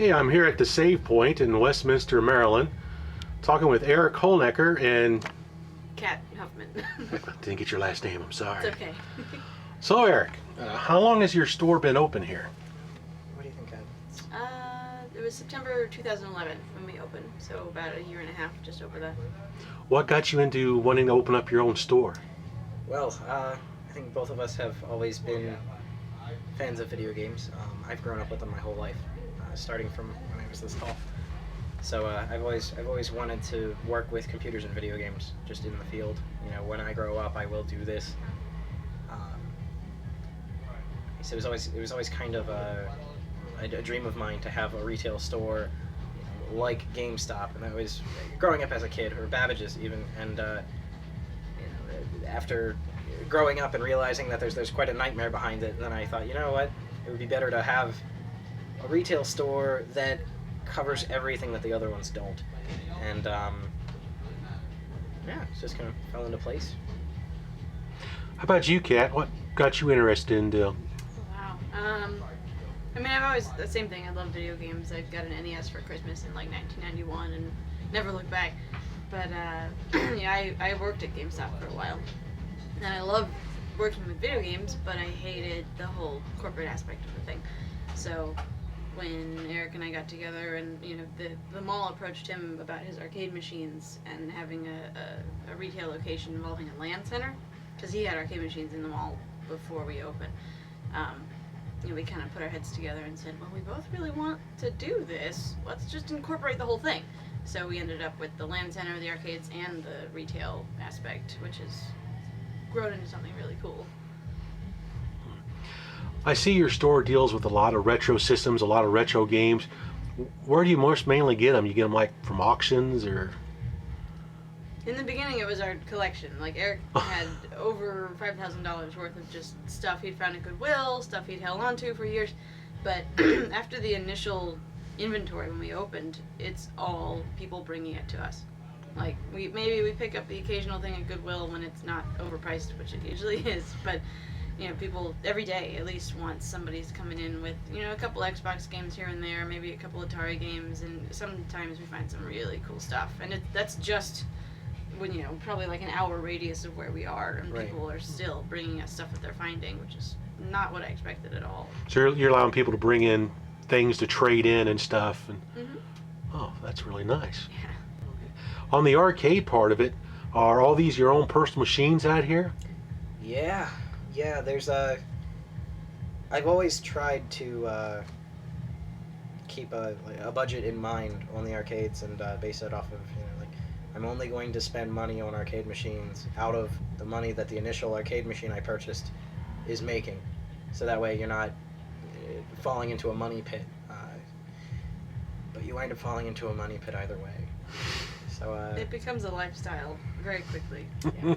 Hey, I'm here at the Save Point in Westminster, Maryland, talking with Eric Holnecker and... Kat Huffman. Didn't get your last name, I'm sorry. It's okay. So, Eric, how long has your store been open here? What do you think, Kat? It was September 2011 when we opened, so about a year and a half, just over that. What got you into wanting to open up your own store? Well, I think both of us have always been fans of video games. I've grown up with them my whole life, starting from when I was this tall. So I've always wanted to work with computers and video games, just in the field. You know, when I grow up, I will do this. So it was always kind of a dream of mine to have a retail store, you know, like GameStop, and that was growing up as a kid, or Babbage's even. And you know, after growing up and realizing that there's quite a nightmare behind it, then I thought, you know what, it would be better to have a retail store that covers everything that the other ones don't. And yeah, it just kind of fell into place. How about you, Kat? What got you interested in Wow. I mean, I've always, the same thing, I love video games. I got an NES for Christmas in like 1991 and never looked back. But yeah, I worked at GameStop for a while. And I love working with video games, but I hated the whole corporate aspect of the thing. So when Eric and I got together, and you know, the mall approached him about his arcade machines and having a retail location involving a LAN center, because he had arcade machines in the mall before we opened. You know, we kind of put our heads together and said, well, we both really want to do this. Let's just incorporate the whole thing. So we ended up with the LAN center, the arcades, and the retail aspect, which has grown into something really cool. I see your store deals with a lot of retro systems, a lot of retro games. Where do you most mainly get them? You get them like from auctions or? In the beginning, it was our collection. Like, Eric had over $5,000 worth of just stuff he'd found at Goodwill, stuff he'd held on to for years. But after the initial inventory when we opened, it's all people bringing it to us. Like, maybe we pick up the occasional thing at Goodwill when it's not overpriced, which it usually is. But, you know, people every day at least once somebody's coming in with, you know, a couple Xbox games here and there, maybe a couple Atari games, and sometimes we find some really cool stuff. And that's just, when, you know, probably like an hour radius of where we are, and Right. people are still bringing us stuff that they're finding, which is not what I expected at all. So you're allowing people to bring in things to trade in and stuff. And Mm-hmm. oh, that's really nice. Yeah. On the arcade part of it, are all these your own personal machines out here? Yeah, there's I've always tried to keep a budget in mind on the arcades and base it off of, you know, like, I'm only going to spend money on arcade machines out of the money that the initial arcade machine I purchased is making. So that way you're not falling into a money pit. But you wind up falling into a money pit either way. So It becomes a lifestyle very quickly. yeah,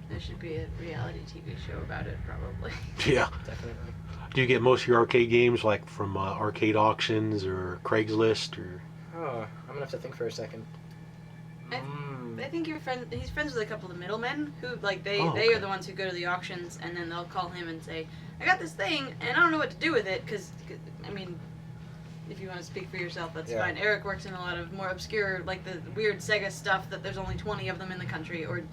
There should be a reality TV show about it, probably. Yeah. definitely. Do you get most of your arcade games like from arcade auctions or Craigslist or? Oh, I'm gonna have to think for a second. I think he's friends with a couple of middlemen who, like, they okay. are the ones who go to the auctions, and then they'll call him and say, I got this thing, and I don't know what to do with it, because, I mean, if you want to speak for yourself, that's Yeah. fine. Eric works in a lot of more obscure, like the weird Sega stuff that there's only 20 of them in the country, or,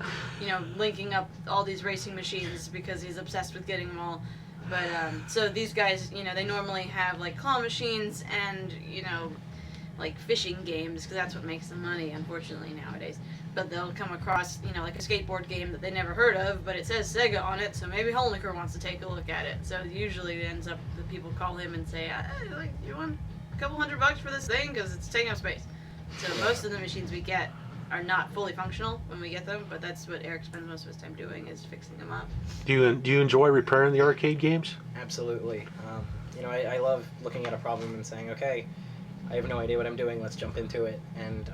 you know, linking up all these racing machines because he's obsessed with getting them all. But, so these guys, you know, they normally have, like, claw machines and, you know, like fishing games, because that's what makes them money, unfortunately, nowadays. But they'll come across, you know, like a skateboard game that they never heard of, but it says Sega on it, so maybe Holnicker wants to take a look at it. So usually it ends up that people call him and say, hey, like, you want a couple $100 for this thing, because it's taking up space. So most of the machines we get are not fully functional when we get them, but that's what Eric spends most of his time doing, is fixing them up. Do you enjoy repairing the arcade games? Absolutely. You know, I love looking at a problem and saying, okay, I have no idea what I'm doing, let's jump into it. And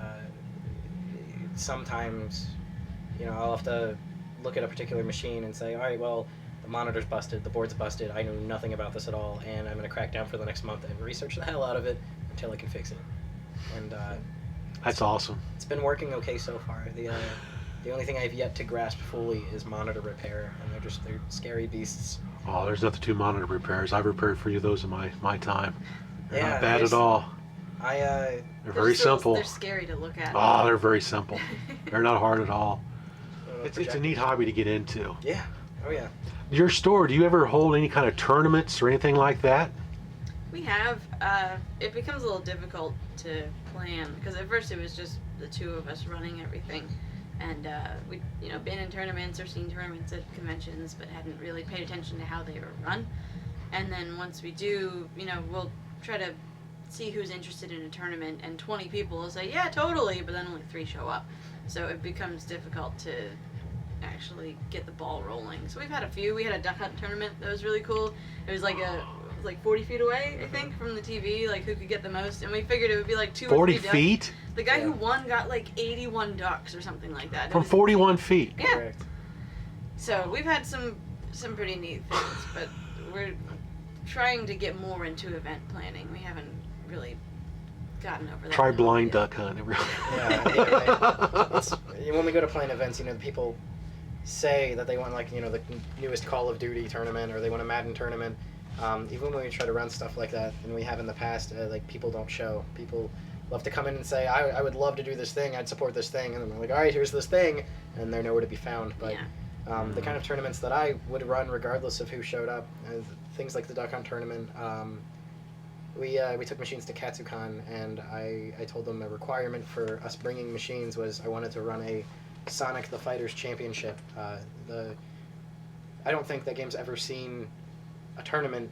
sometimes, you know, I'll have to look at a particular machine and say, all right, well, the monitor's busted, the board's busted, I know nothing about this at all, and I'm going to crack down for the next month and research the hell out of it until I can fix it. And That's awesome. it's been working okay so far. The only thing I've yet to grasp fully is monitor repair, and they're scary beasts. Oh, there's nothing to monitor repairs. I've repaired for you those in my time. They're Yeah, not bad there's- at all. I They're very simple. They're scary to look at. Oh, they're very simple. They're not hard at all. It's a neat hobby to get into. Yeah. Oh yeah. Your store, do you ever hold any kind of tournaments or anything like that? We have. It becomes a little difficult to plan because at first it was just the two of us running everything, and we, been in tournaments or seen tournaments at conventions, but hadn't really paid attention to how they were run. And then once we do, we'll try to see who's interested in a tournament, and 20 people will say, yeah, totally, but then only 3 show up. So it becomes difficult to actually get the ball rolling. So we've had a few. We had a duck hunt tournament that was really cool. It was like 40 feet away, I think, from the TV, like who could get the most, and we figured it would be like 2 or 3 40 ducks. feet? The guy who won got like 81 ducks or something like that. From 41 feet? Yeah. Correct. So we've had some pretty neat things, but we're trying to get more into event planning. We haven't really gotten over that. Try hump blind yet. duck hunt. Yeah. When we go to playing events, people say that they want the newest Call of Duty tournament or they want a Madden tournament. Even when we try to run stuff like that, and we have in the past, people don't show. People love to come in and say, I would love to do this thing, I'd support this thing, and then we're like, all right, here's this thing, and they're nowhere to be found. But the kind of tournaments that I would run regardless of who showed up, things like the Duck Hunt tournament, we took machines to Katsucon, and I told them a requirement for us bringing machines was I wanted to run a Sonic the Fighters Championship. I don't think that game's ever seen a tournament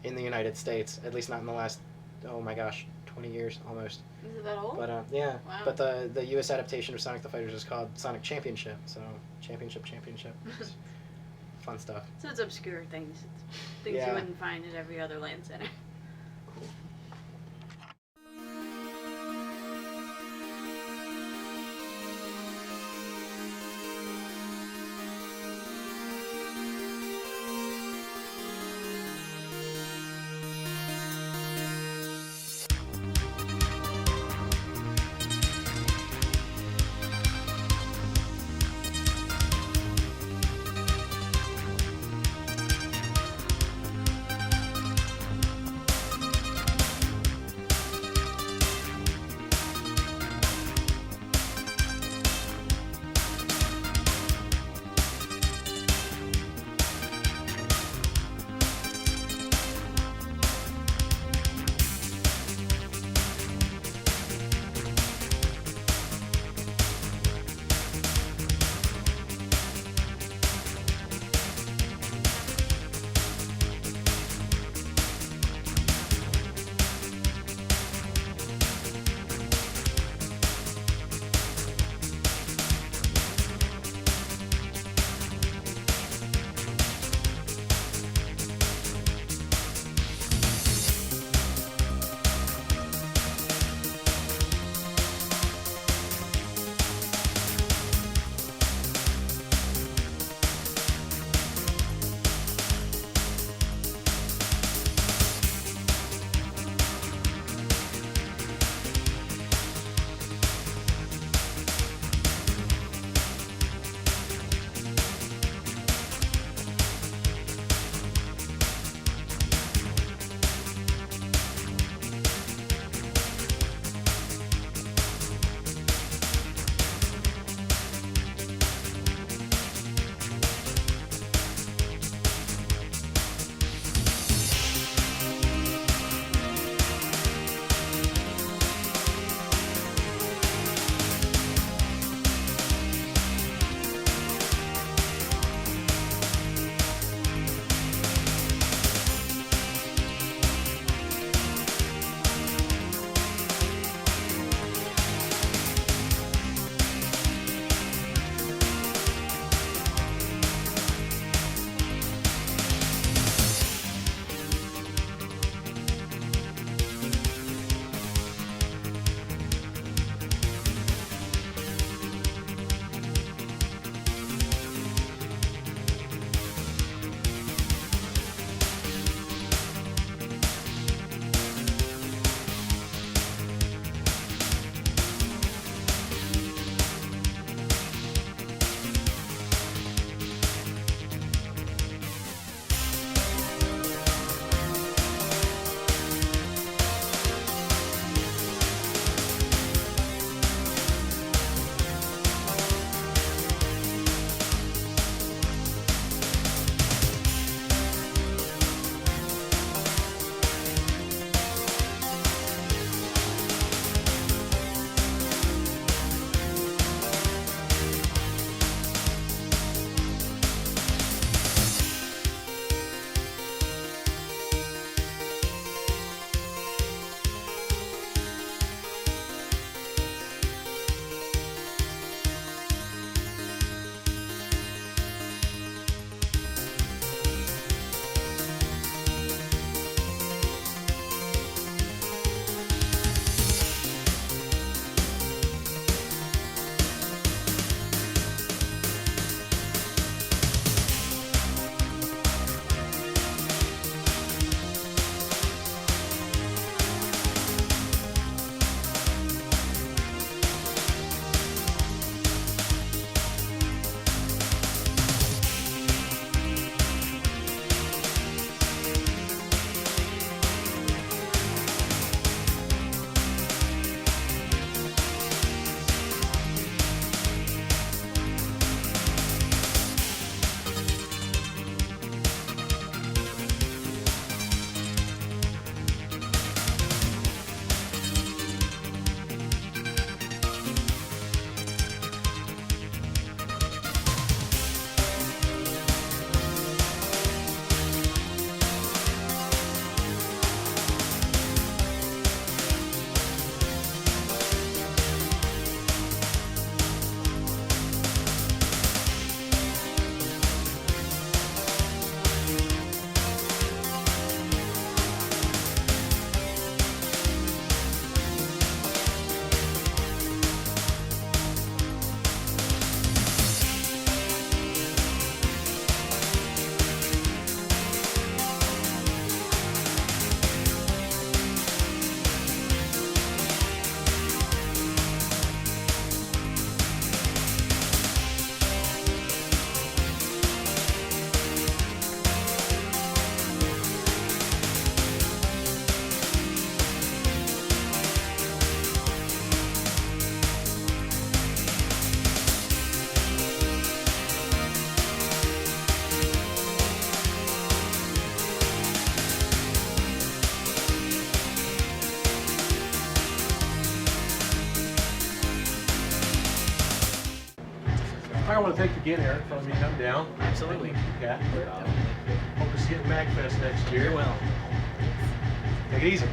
in the United States, at least not in the last, 20 years almost. Is it that old? But yeah, Wow. but the U.S. adaptation of Sonic the Fighters is called Sonic Championship, so championship. Fun stuff. So it's obscure things. It's things Yeah. you wouldn't find at every other LAN center. I want to thank you again, Eric, for letting me come down. Absolutely. Yeah. Hope to see you at MagFest next year. Well. Take it easy.